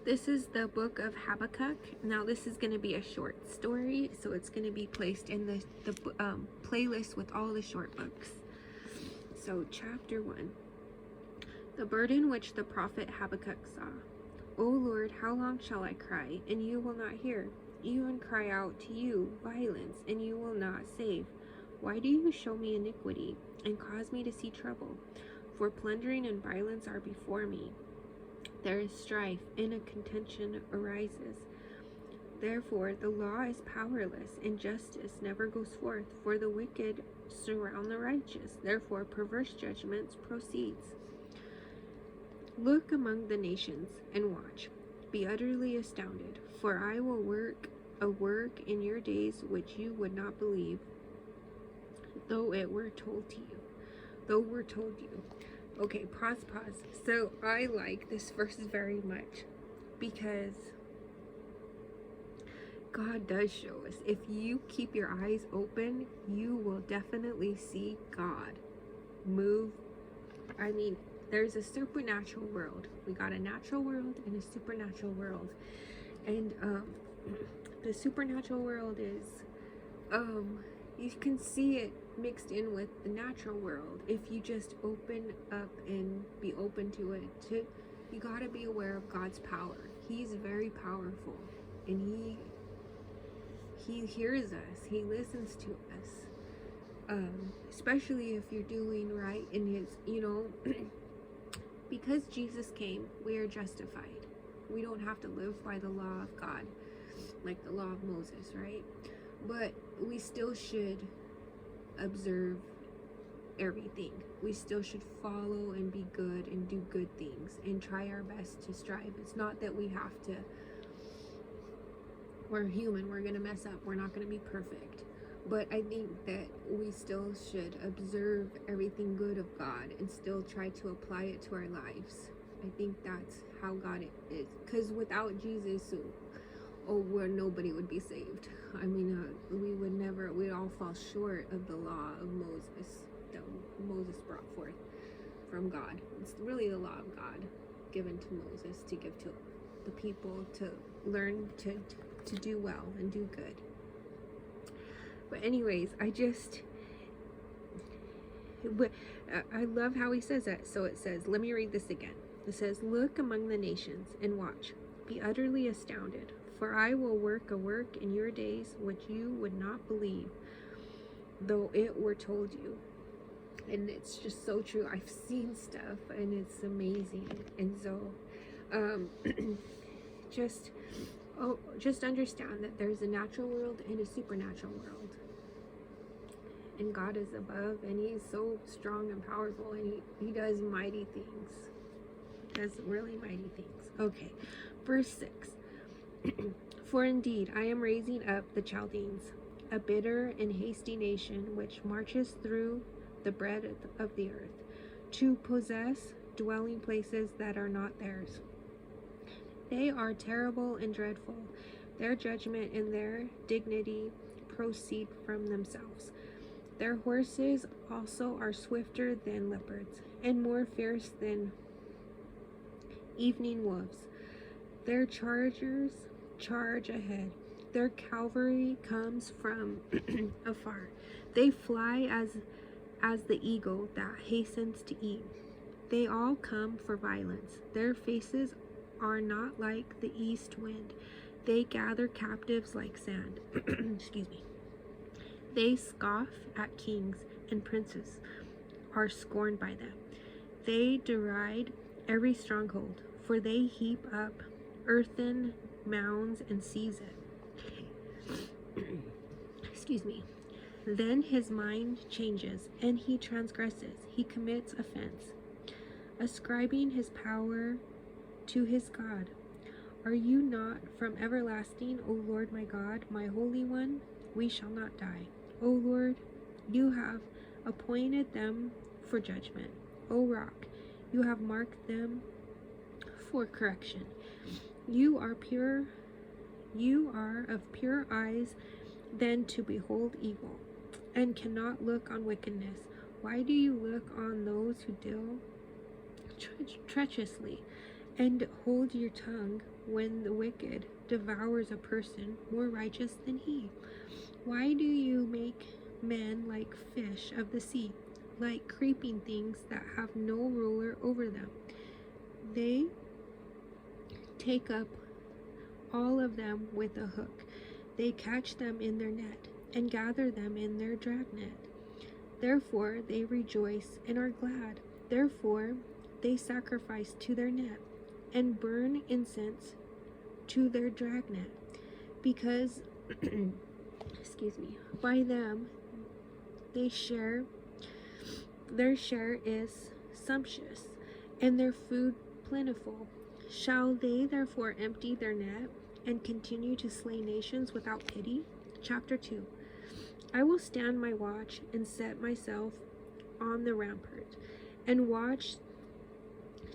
This is the book of Habakkuk. Now this is going to be a short story, so it's going to be placed in the playlist with all the short books. So chapter 1. The burden which the prophet Habakkuk saw. O Lord, how long shall I cry, and you will not hear? Even cry out to you violence, and you will not save. Why do you show me iniquity, and cause me to see trouble? For plundering and violence are before me. There is strife, and a contention arises. Therefore the law is powerless, and justice never goes forth. For the wicked surround the righteous. Therefore perverse judgments proceeds. Look among the nations, and watch. Be utterly astounded, for I will work a work in your days which you would not believe, though it were told to you. Though we're told you. Okay, pause. So I like this verse very much because God does show us. If you keep your eyes open, you will definitely see God move. I mean, there's a supernatural world. We got a natural world and a supernatural world. And the supernatural world is you can see it mixed in with the natural world if you just open up and be open to it. You got to be aware of God's power. He's very powerful, and he hears us. He listens to us, especially if you're doing right in his, because Jesus came, we are justified. We don't have to live by the law of God, like the law of Moses, right? But we still should observe everything. We still should follow and be good and do good things and try our best to strive. It's not that we have to. We're human. We're going to mess up. We're not going to be perfect. But I think that we still should observe everything good of God and still try to apply it to our lives. I think that's how God is. Because without Jesus, where nobody would be saved. I mean, we'd all fall short of the law of Moses that Moses brought forth from God. It's really the law of God given to Moses to give to the people to learn to do well and do good. But anyways, I love how he says that. So it says, let me read this again. It says, look among the nations and watch. Be utterly astounded. For I will work a work in your days which you would not believe, though it were told you. And it's just so true. I've seen stuff and it's amazing. And so just understand that there's a natural world and a supernatural world. And God is above, and he's so strong and powerful, and he does mighty things. He does really mighty things. Okay, verse 6. For indeed I am raising up the Chaldeans, a bitter and hasty nation, which marches through the breadth of the earth, to possess dwelling places that are not theirs. They are terrible and dreadful. Their judgment and their dignity proceed from themselves. Their horses also are swifter than leopards, and more fierce than evening wolves. Their chargers charge ahead. Their cavalry comes from afar. They fly as the eagle that hastens to eat. They all come for violence. Their faces are not like the east wind. They gather captives like sand. Excuse me. They scoff at kings, and princes are scorned by them. They deride every stronghold, for they heap up earthen mounds and seize it. Excuse me. Then his mind changes, and he transgresses. He commits offense, ascribing his power to his God. Are you not from everlasting, O Lord my God, my Holy One? We shall not die. O Lord, you have appointed them for judgment. O Rock, you have marked them for correction. You are of pure eyes than to behold evil, and cannot look on wickedness. Why do you look on those who deal treacherously, And hold your tongue when the wicked devours a person more righteous than he. Why do you make men like fish of the sea, like creeping things that have no ruler over them? They take up all of them with a hook. They catch them in their net and gather them in their dragnet. Therefore they rejoice and are glad. Therefore they sacrifice to their net and burn incense to their dragnet, because excuse me, by them their share is sumptuous, and their food plentiful. Shall they therefore empty their net and continue to slay nations without pity? Chapter 2. I will stand my watch and set myself on the rampart, and watch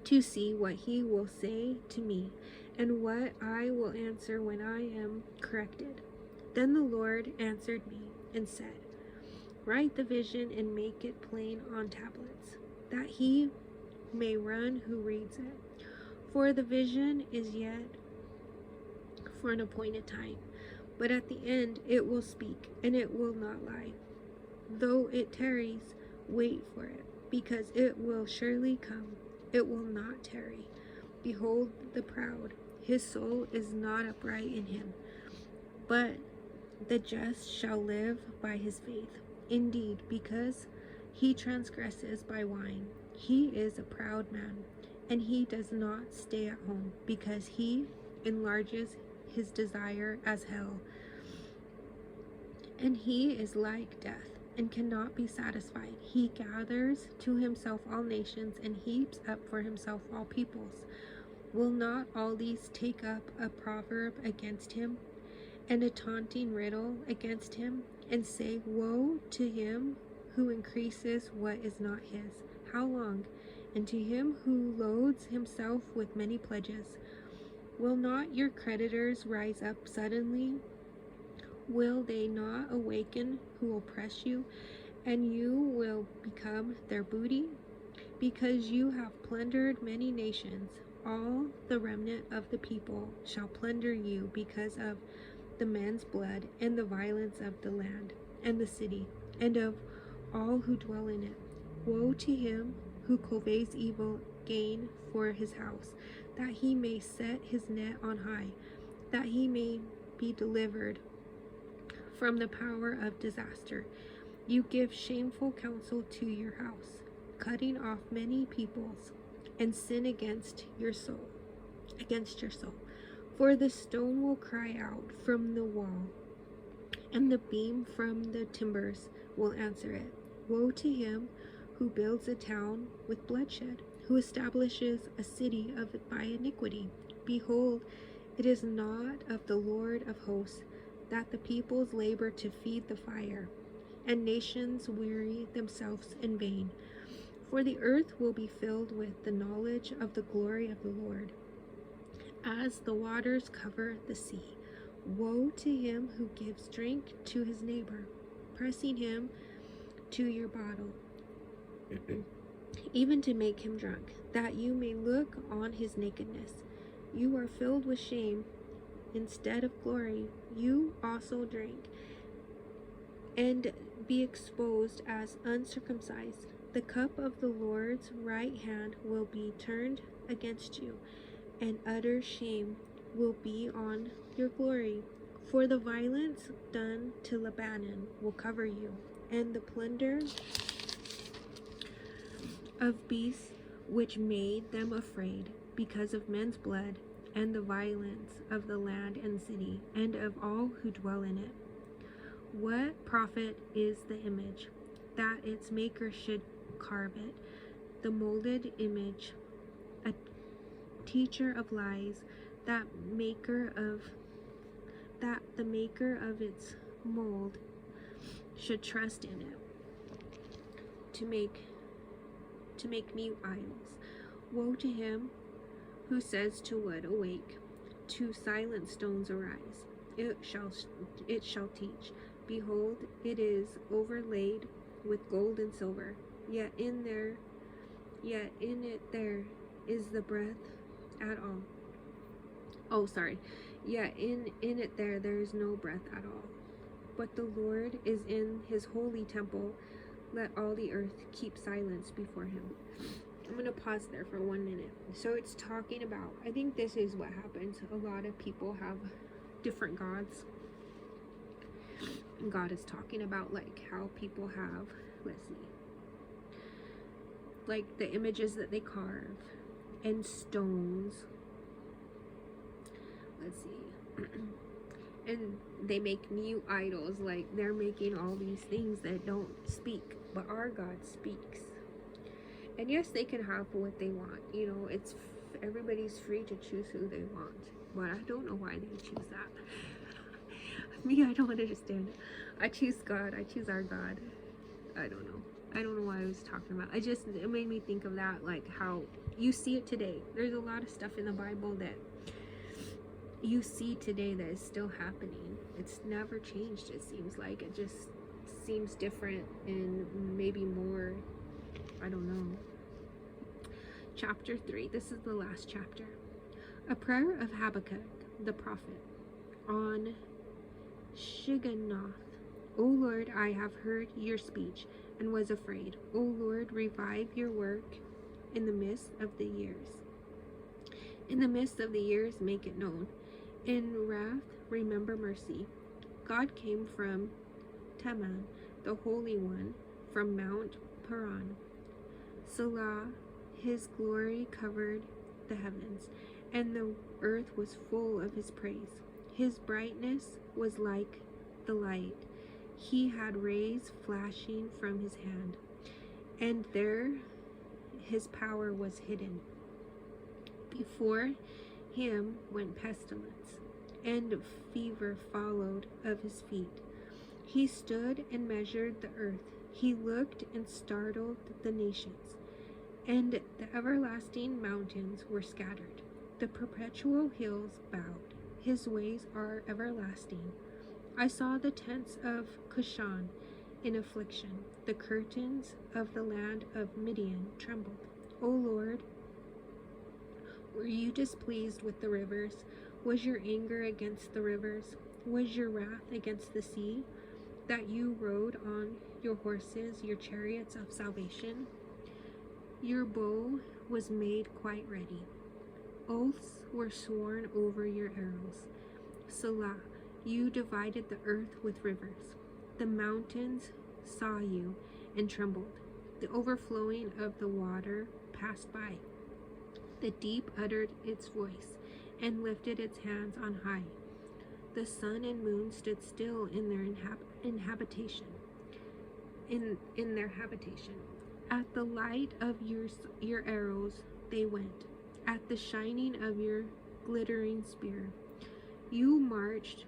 to see what he will say to me, and what I will answer when I am corrected. Then the Lord answered me and said, Write the vision and make it plain on tablets, that he may run who reads it. For the vision is yet for an appointed time, but at the end it will speak, and it will not lie. Though it tarries, wait for it, because it will surely come. It will not tarry. Behold the proud, his soul is not upright in him, but the just shall live by his faith. Indeed, because he transgresses by wine, he is a proud man, and he does not stay at home, because he enlarges his desire as hell. And he is like death, and cannot be satisfied. He gathers to himself all nations, and heaps up for himself all peoples. Will not all these take up a proverb against him, and a taunting riddle against him, and say, Woe to him who increases what is not his? How long? And to him who loads himself with many pledges. Will not your creditors rise up suddenly? Will they not awaken who oppress you, and you will become their booty? Because you have plundered many nations, all the remnant of the people shall plunder you because of the men's blood and the violence of the land and the city, and of all who dwell in it. Woe to him who cultivates evil gain for his house, that he may set his net on high, that he may be delivered from the power of disaster. You give shameful counsel to your house, cutting off many peoples, and sin against your soul. For the stone will cry out from the wall, and the beam from the timbers will answer it. Woe to him who builds a town with bloodshed, who establishes a city by iniquity. Behold, it is not of the Lord of hosts that the peoples labor to feed the fire, and nations weary themselves in vain. For the earth will be filled with the knowledge of the glory of the Lord, as the waters cover the sea. Woe to him who gives drink to his neighbor, pressing him to your bottle, even to make him drunk, that you may look on his nakedness. You are filled with shame instead of glory. You also drink and be exposed as uncircumcised. The cup of the Lord's right hand will be turned against you, and utter shame will be on your glory. For the violence done to Lebanon will cover you, and the plunder of beasts which made them afraid, because of men's blood, and the violence of the land and city, and of all who dwell in it. What profit is the image, that its maker should carve it, the molded image, a teacher of lies, that the maker of its mold should trust in it, to make mute idols. Woe to him who says to wood, Awake, to silent stones arise. It shall teach. Behold, it is overlaid with gold and silver. Yet in it there is the breath at all. Oh, sorry. Yeah, in it there's no breath at all. But the Lord is in his holy temple. Let all the earth keep silence before him. I'm going to pause there for 1 minute. So it's talking about, I think this is what happens. A lot of people have different gods. And God is talking about like how people have, let's see, like the images that they carve and stones. Let's see. And they make new idols, like they're making all these things that don't speak, but our God speaks. And yes, they can have what they want. You know, it's everybody's free to choose who they want. But I don't know why they choose that. Me, I don't understand it. I choose God. I choose our God. I don't know. I don't know why I was talking about. It made me think of that, like how you see it today. There's a lot of stuff in the Bible that you see today that is still happening. It's never changed, it seems like. It just seems different and maybe more, I don't know. Chapter 3. This is the last chapter. A prayer of Habakkuk, the prophet, on Shigionoth. O Lord, I have heard your speech and was afraid. O Lord, revive your work in the midst of the years. In the midst of the years, make it known. In wrath, remember mercy. God came from Teman, the Holy One, from Mount Paran. Selah, his glory covered the heavens, and the earth was full of his praise. His brightness was like the light. He had rays flashing from his hand, and there his power was hidden. Before him went pestilence, and fever followed of his feet. He stood and measured the earth. He looked and startled the nations, and the everlasting mountains were scattered. The perpetual hills bowed. His ways are everlasting. I saw the tents of Cushan in affliction. The curtains of the land of Midian trembled. O Lord, were you displeased with the rivers? Was your anger against the rivers? Was your wrath against the sea, that you rode on your horses, your chariots of salvation? Your bow was made quite ready. Oaths were sworn over your arrows. Selah, you divided the earth with rivers. The mountains saw you and trembled. The overflowing of the water passed by. The deep uttered its voice and lifted its hands on high. The sun and moon stood still in their habitation. At the light of your arrows they went. At the shining of your glittering spear, you marched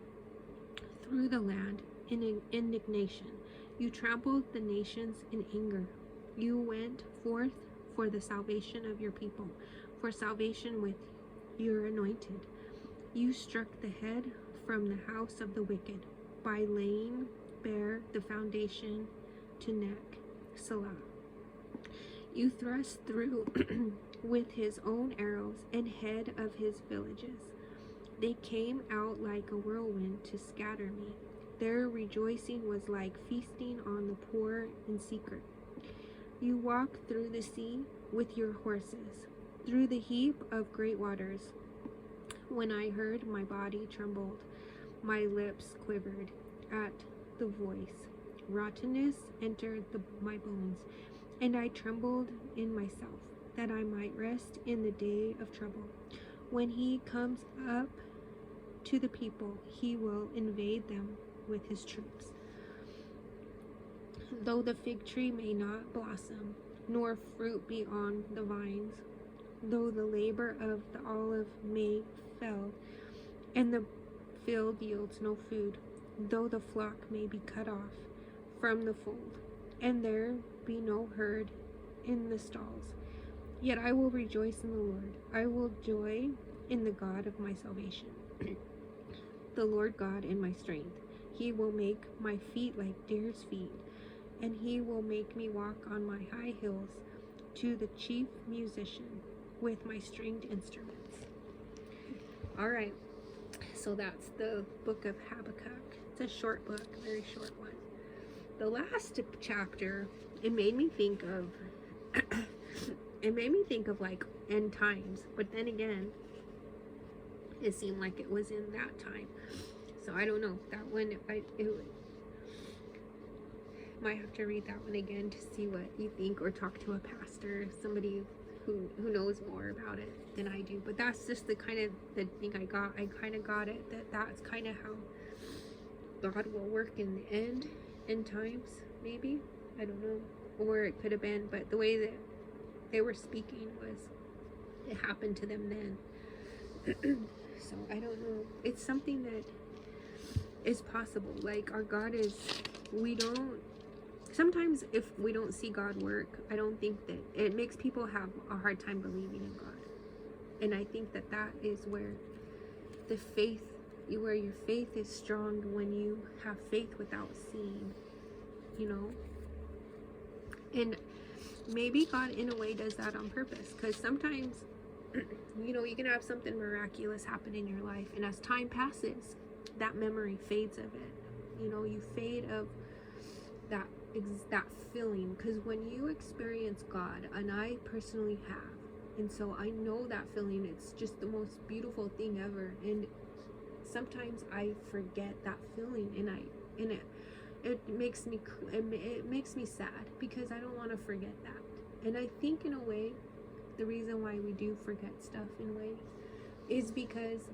through the land in indignation. You trampled the nations in anger. You went forth for the salvation of your people, for salvation with your anointed. You struck the head from the house of the wicked by laying bare the foundation to neck. Selah. You thrust through with his own arrows and head of his villages. They came out like a whirlwind to scatter me. Their rejoicing was like feasting on the poor in secret. You walked through the sea with your horses, through the heap of great waters. When I heard, my body trembled, my lips quivered at the voice. Rottenness entered my bones, and I trembled in myself, that I might rest in the day of trouble. When he comes up to the people, he will invade them with his troops. Though the fig tree may not blossom, nor fruit be on the vines, though the labor of the olive may fail, and the field yields no food, though the flock may be cut off from the fold, and there be no herd in the stalls, yet I will rejoice in the Lord. I will joy in the God of my salvation. The Lord God in my strength. He will make my feet like deer's feet, and he will make me walk on my high hills to the chief musician with my stringed instruments. All right. So that's the book of Habakkuk. It's a short book, a very short one. The last chapter, it made me think of like end times, but then again, it seemed like it was in that time. So I don't know. That one, might have to read that one again to see what you think, or talk to a pastor, somebody who knows more about it than I do. But that's just the kind of the thing I got. I kind of got it, that's kind of how God will work in the end times, maybe. I don't know, or it could have been, but the way that they were speaking was, it happened to them then. So I don't know. It's something that is possible. Like, our God is, sometimes if we don't see God work, I don't think that it makes people have a hard time believing in God. And I think that is where the faith, where your faith is strong, when you have faith without seeing, and maybe God in a way does that on purpose, because sometimes you can have something miraculous happen in your life, and as time passes, that memory fades of it. You fade of that feeling, because when you experience God, and I personally have, and so I know that feeling, it's just the most beautiful thing ever. And sometimes I forget that feeling, and it makes me sad, because I don't want to forget that. And I think in a way, the reason why we do forget stuff in a way is because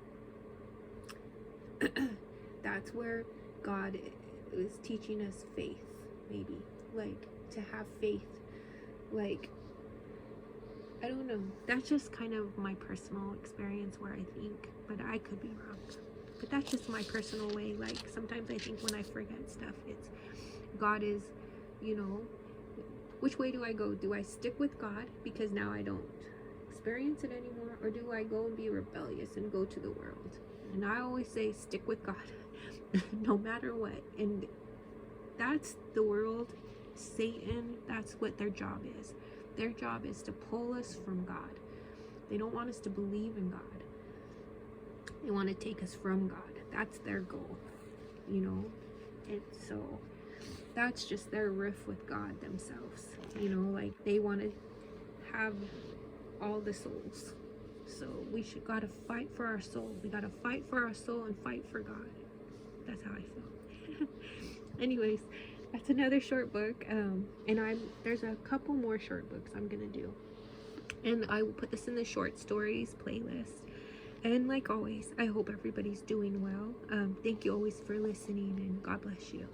that's where God is teaching us faith, maybe, like to have faith. Like, I don't know, that's just kind of my personal experience, where I think, but I could be wrong, but that's just my personal way. Like, sometimes I think when I forget stuff, it's God is, which way do I go? Do I stick with God because now I don't experience it anymore, or do I go and be rebellious and go to the world? And I always say stick with God no matter what. And that's the world, Satan, that's what their job is. Their job is to pull us from God. They don't want us to believe in God. They want to take us from God. That's their goal, and so that's just their riff with God themselves, like they want to have all the souls. So we gotta fight for our soul. We gotta fight for our soul and fight for God. That's how I feel. Anyways, that's another short book, and there's a couple more short books I'm gonna do, and I will put this in the short stories playlist. And like always, I hope everybody's doing well. Thank you always for listening, and God bless you.